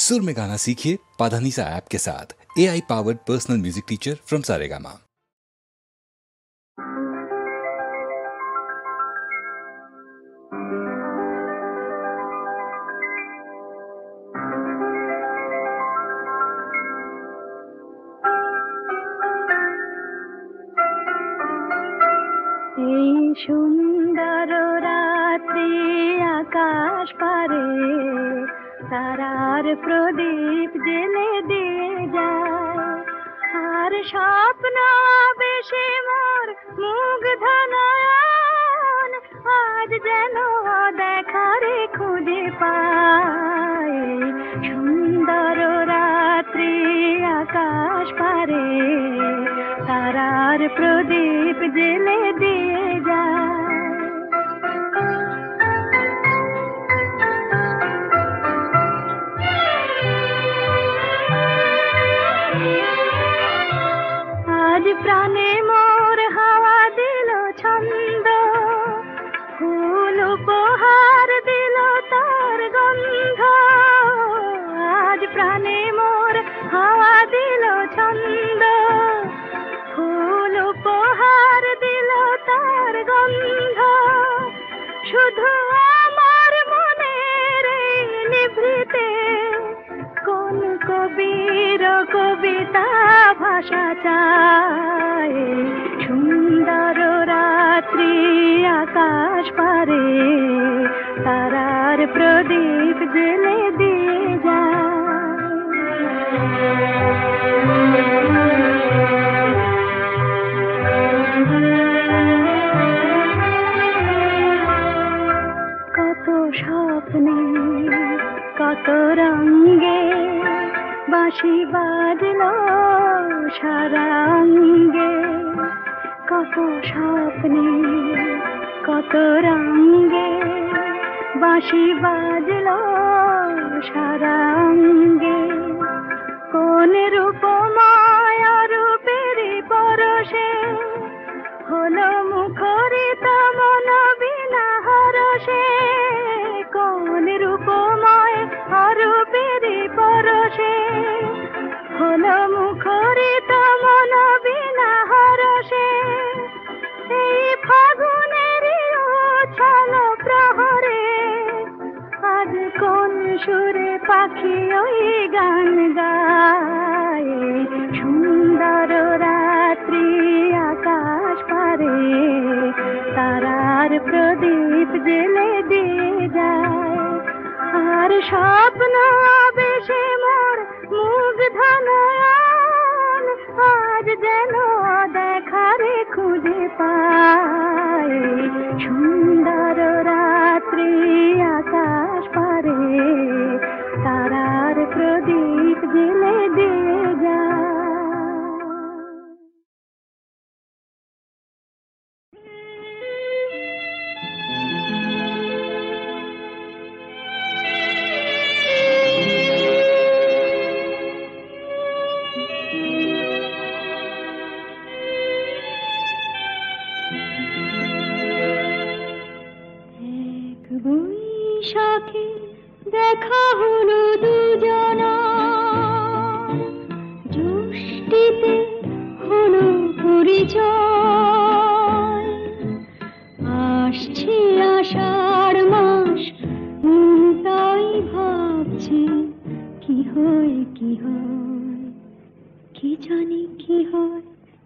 सुर में गाना सीखिए पाधानीसा ऐप के साथ। AI powered personal music teacher from Saregama. সুন্দর রাত্রি আকাশ পারে তারার প্রদীপ জেলে দিয়ে যায়, আর স্বপ্ন বেশে মোর মুগ্ধ নয়ন আজ যেন দেখারে খুঁজে পায়। সুন্দর রাত্রি আকাশ পারে তারার প্রদীপ জেলে দিয়ে যায়। আজ প্রাণে মোর হাওয়া দিল ছন্দ, ফুল উপহার দিল তার গন্ধ। আজ প্রাণে মোর হাওয়া দিল ছন্দ, ফুল উপহার দিল তার গন্ধ। শুধু আমার মনের নিভৃতে কোন কবির কবিতা ভাষা চায়। সুন্দর রাত্রি আকাশ পারে তারার প্রদীপ জেলে দিয়ে কত স্বপ্নে কত রঙে বাঁশি বাজলো সারা অঙ্গে। কত স্বপ্নে কত রঙে বাঁশি বাজলো সারা অঙ্গে। কোন রূপময় রূপের পরশে হলো মুখরিত মন বিনা হরষে। কোন রূপময় রূপের পরশে হলো মুখরিত মন বিনা হরষে। এই ফাগুনের উছল প্রহরে আজ কোন সুরে পাখি ওই গান গায়। সুন্দর রাত্রি আকাশ পারে তারার প্রদীপ জেলে দিয়ে যায়, আর স্বপ্ন বেশে মোর মুগ্ধ নয়ন আজ যেন দেখারে খুঁজে পায়। সুন্দর রাত্রি আকাশ পারে তারার প্রদীপ জেলে দিয়ে যায়। বৈশাখে দেখা হলো দুজনা, জ্যৈষ্ঠীতে হলো পরিচয়। আসছে আষাঢ় মাস, তাই ভাবছি কি হয় কি হয়, কি জানি কি হয়।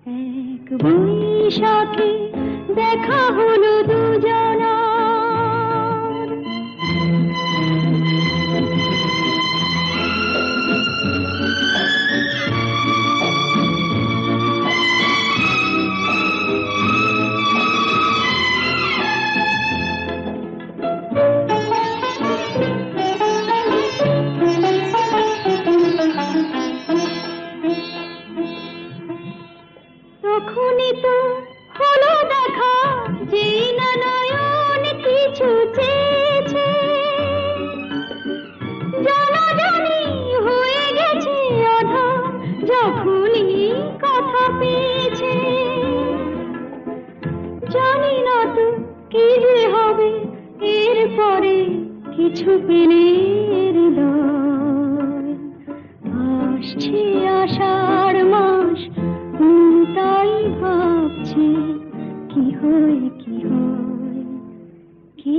এক বৈশাখে দেখা হলো দুজনা, তখনই তো হলো দেখা যে না নয়ন কিছু চেয়েছে। জানাজানি হয়ে গেছে আধার যখনই কথা পেয়েছে। জানি না তো কি যে হবে এরপরে কিছু পেলে হৃদয়।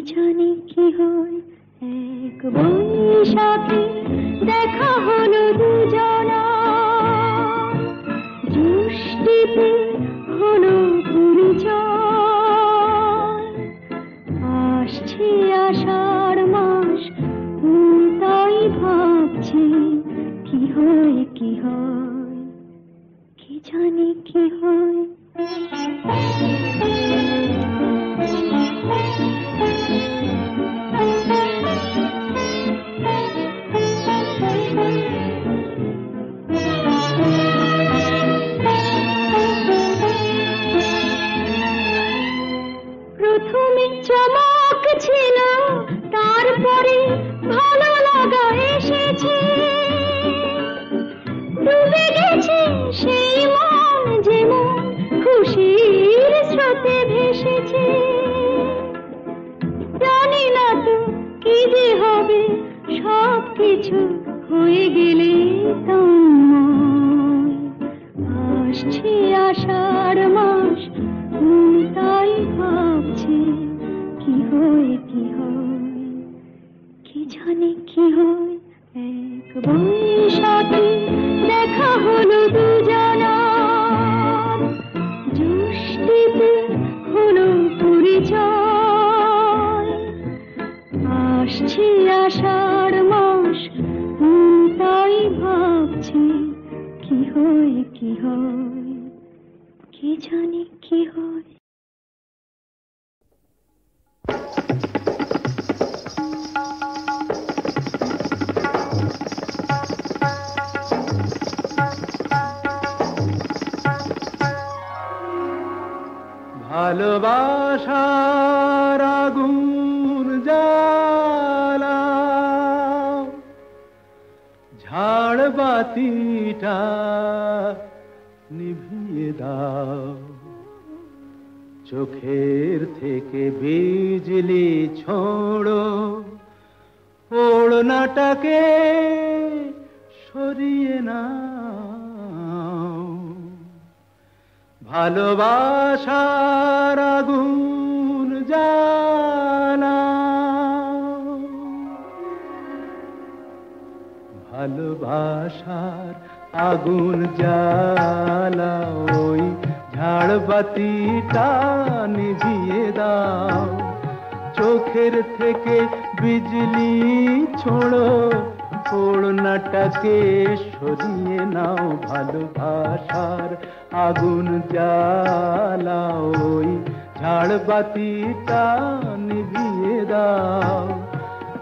জানি কি হয় এক বৈশাখে দেখা হলো দুজনা জুষ্টিতে হলো পরিচয় আসছে আষাঢ় মাস তাই ভাবছি কি হয় কি হয় কি জানি কি হয় প্রথমে চমক ছিল তারপরে ভালো লাগা এসেছে ডুবে গেছে সেই মন যেমন খুশির স্রোতে ভেসেছে জানি না তো কি যে হবে সব কিছু হয়ে গেলে আসছে আষাঢ় মাস তাই ভাবছি কি হয় কি হয় কি জানি কি হয় এক বৈশাখে দেখা হলো দুজনা জুষ্টিতে হলো পরিচয় আসছে আষাঢ় মাস তাই ভাবছি কি হয় কি হয় কি জানি কি হয় ভালোবাসার আগুন জ্বালা ঝাড় বাতিটা নিভিয়ে দাও চোখের থেকে বিজলি ছোড়ো ওড়নাটাকে সরিয়ে নাও ভালোবাসার আগুন জ্বালা ভালোবাসার আগুন জ্বালা ওই ঝাড়বাতিটা নিভিয়ে দাও চোখের থেকে বিজলি ছোড়ো ওড়নাটাকে সরিয়ে নাও ভালোবাসার আগুন জ্বালা ওই ঝাড়বাতিটা নিভিয়ে দাও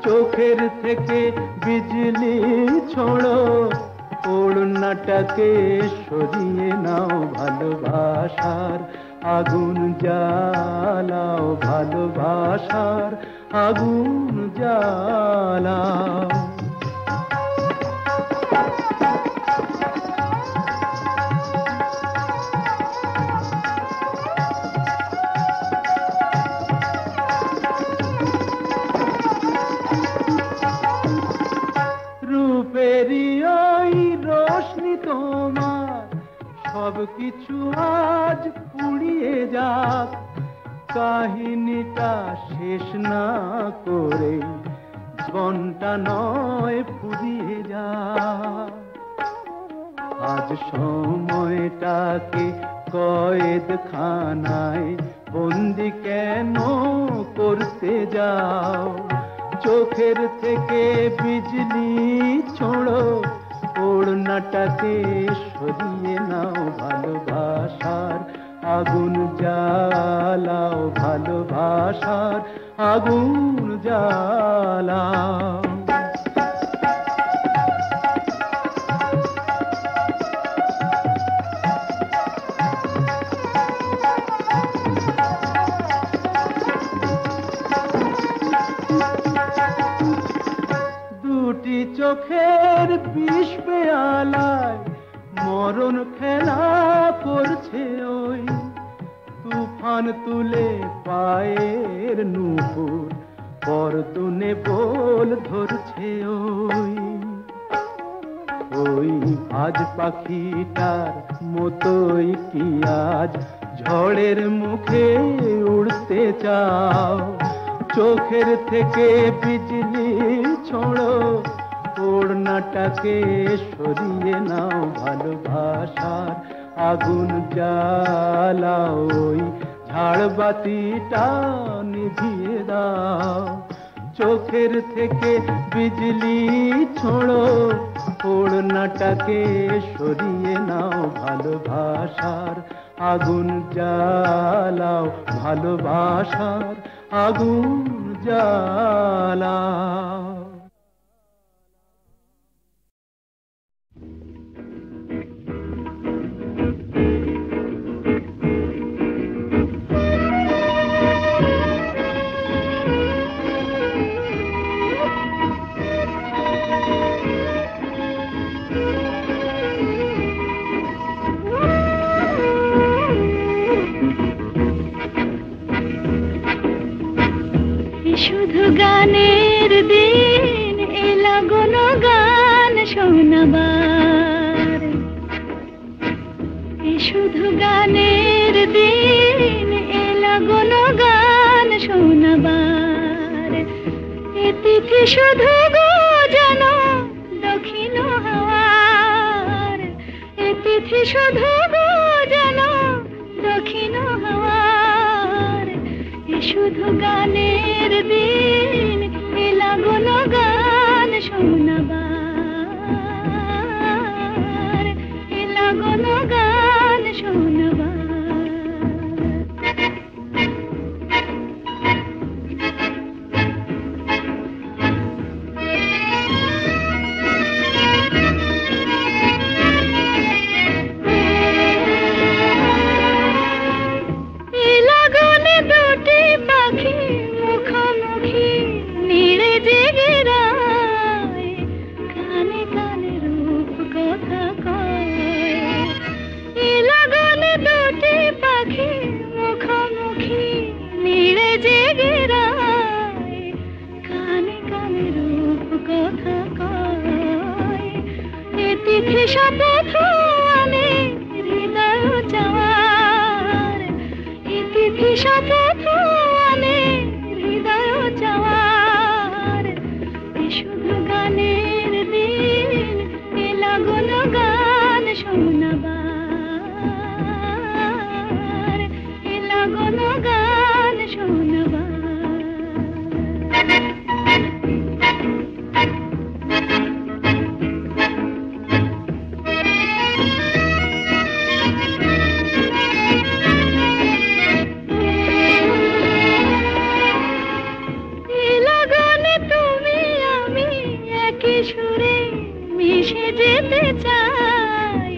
চোখের থেকে বিজলি ছোড়ো ওড়নাটাকে সরিয়ে নাও ভালোবাসার আগুন জ্বালাও ভালোবাসার আগুন জ্বালাও রূপেরই ওই রোশনি তোমার সব কিছু আজ পুড়িয়ে যাক কাহিনীটা শেষ না করে জীবনটা নয় ফুরিয়ে যাক আজ সময়টাকে কয়েদখানায় বন্দি কেন করতে যাও চোখের থেকে বিজলি ছোড়ো ওড়নাটাকে সরিয়ে নাও ভালোবাসার আগুন জ্বালাও ভালোবাসার আগুন জ্বালাও দুটি চোখের বিষ পেয়ালায় মরণ খেলা করছে ওই তুফান তুলে পায়ের নূপুর পরতুনে বল ধরছে ওই ওই আজ পাখিটার মতোই কি আজ ঝড়ের মুখে উড়তে চাও চোখের থেকে বিজলি ছোড়ো, ওড়নাটাকে সরিয়ে নাও, ভালোবাসার আগুন জ্বালাও, ওই ঝাড়বাতিটা নিভিয়ে দাও। চোখের থেকে বিজলি ছোড়ো, ওড়নাটাকে সরিয়ে নাও, ভালোবাসার আগুন জ্বালাও, ভালোবাসার আগুন জ্বালাও। শুধু গানের দিন, এলা কোনো গান শোনাবার। শুধু গানের দিন, এলা কোনো গান শোনাবার। এ তিথি শুধু গো যেন দক্ষিণ হাওয়ার, এ তিথি শুধু গো যেন দক্ষিণ হাওয়ার। শুধু গানের দিন, এলা কোনো গান শোনাবার, এলা কোনো গান শোনাবার। শপথ আমি হৃদয় চাওয়ার, ইতিথি শপথ আমি হৃদয় চাওয়ার। শুধু গানের দিন, এলা কোনো গান শোনাবার, এলা কোনো গান শোনাবার। যেতে চাই,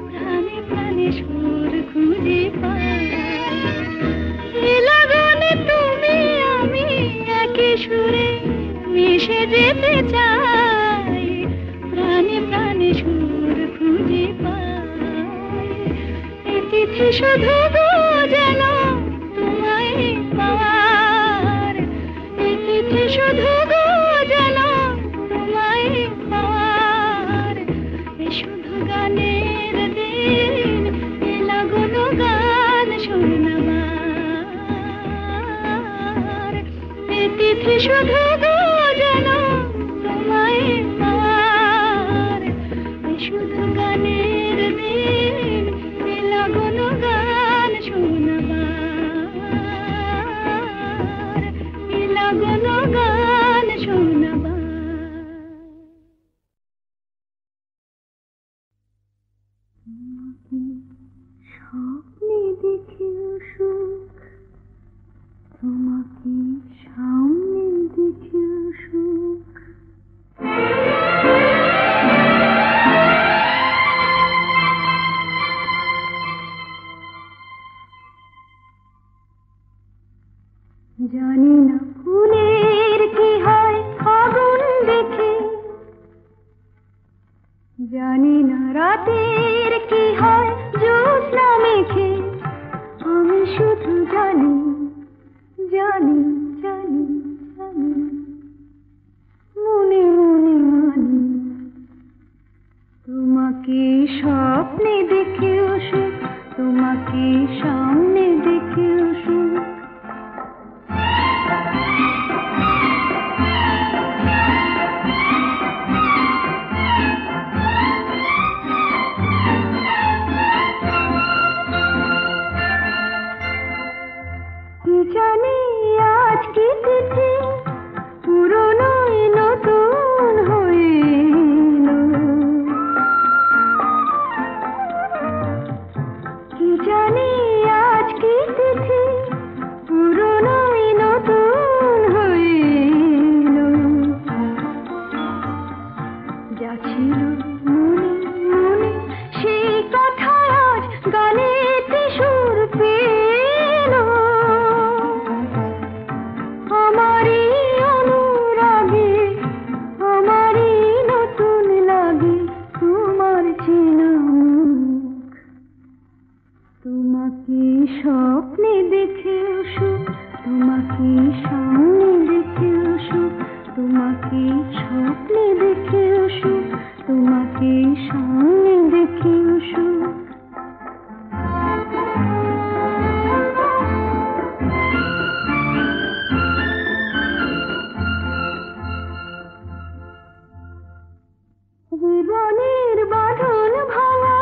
প্রাণে প্রাণে সুর খুঁজে পাই। লগনে তুমি আমি একই সুরে মিশে যেতে চাই, প্রাণে প্রাণে সুর খুঁজে পাই। এ তিথি শুধু গো যেন তোমায় পাওয়ার, এ তিথি শুধু গো যেন তোমায় পাওয়ার। শুধু গানের দিন, এলা কোনো গান শোনাবার। এ তিথি শুধু গো যেন তোমায় পাওয়ার। শুধু গানের দিন, এলা কোনো গান শোনাবার, এলা কোনো গান শোনাবার। স্বপ্নে দেখিও সুখ, তোমাকে সামনে দেখিও সুখ। জানি না ফুলের কি হয় আগুন দেখে, জানি না রাতের কি হয় জ্যোৎস্না মেখে। আমি শুধু জানি জানি জানি জানি, মনে মনে মানি, তোমাকে স্বপ্নে দেখেও সুখ, তোমাকে সামনে দেখেও সুখ। ছিল মনে মনে সেই কথা আজ গানেতে সুর পেল আমারই অনুরাগে আমারই নতুন লাগে তোমার চেনা মুখ তোমাকে স্বপ্নে দেখে সুখ তোমাকে সামনে দেখে সুখ তোমাকে স্বপ্নে দেখে সুখ তোমাকে সামনে দেখে সুখ জীবনের বাঁধন ভাঙা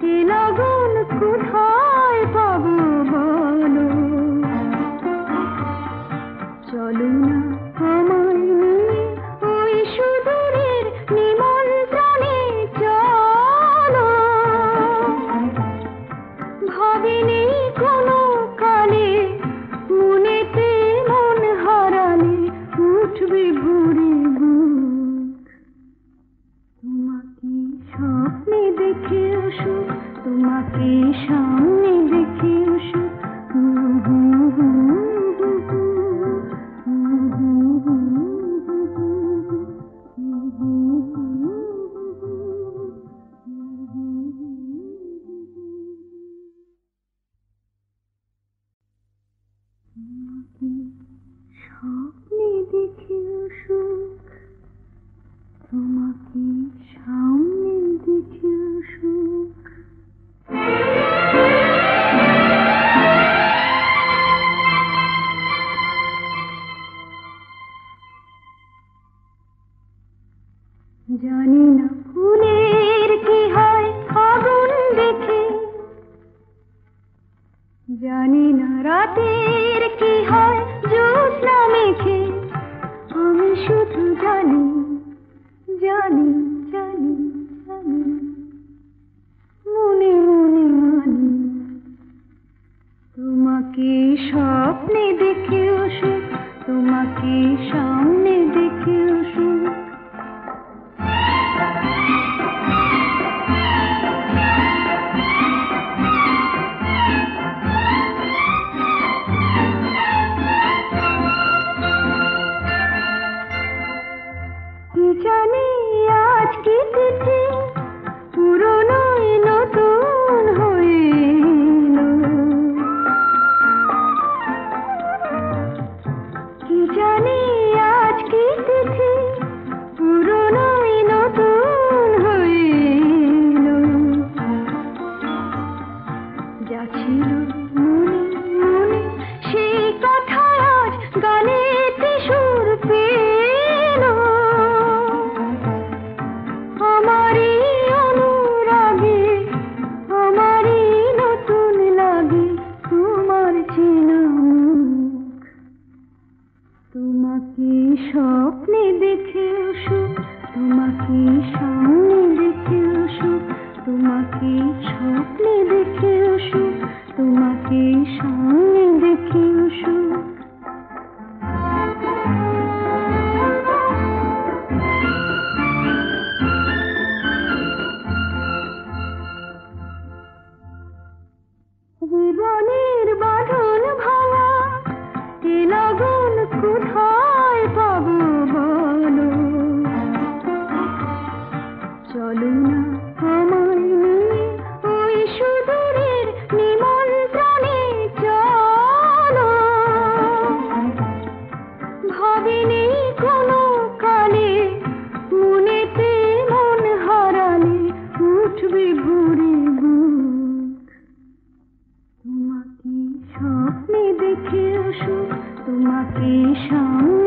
এ লগন কোথায় পাবো বলো চলো না আমায় নিয়ে ওই সুদূরের নিমন্ত্রণে চলো ভাবিনি কোনো কালে মনেতে মন হারালে উঠবে ভরে বুক তোমাকে স্বপ্নে দেখে সুখ তোমাকে সামনে দেখে সুখ স্বপ্নে দেখে সুখ তোমাকে সামনে দেখে সুখ জানি না ফুলের কি হয় আগুন দেখে জানি না রাতের কি হয় জ্যোৎস্না মেখে আমি শুধু জানি জানি জানি জানি মনে মনে মানি তোমাকে স্বপ্নে দেখে সুখ তোমাকে সামনে দেখে সুখ জানি আজ কি তিথি পুরনো নতুন হইল কি জানি আজ কি তিথি পুরনো নতুন হইল যা ছিল মনে মনে সেই কথা আজ গানেতে সুর পেল আমারই অনুরাগে আমারই নতুন লাগে তোমার চেনা মুখ তোমাকে স্বপ্নে দেখে সুখ তোমাকে সামনে দেখে সুখ তোমাকে স্বপ্নে দেখে সুখ তোমাকে সামনে দেখে সুখ জীবনের বাঁধন ভাঙা এ লগন কোথায় পাবো বলো চলো না আমায় নিয়ে ওই সুদূরের নিমন্ত্রণে চলো ভাবিনি কোনো কালে মনেতে মন হারালে উঠবে ভরে বুক তোমাকে স্বপ্নে দেখে সুখ তোমাকে সামনে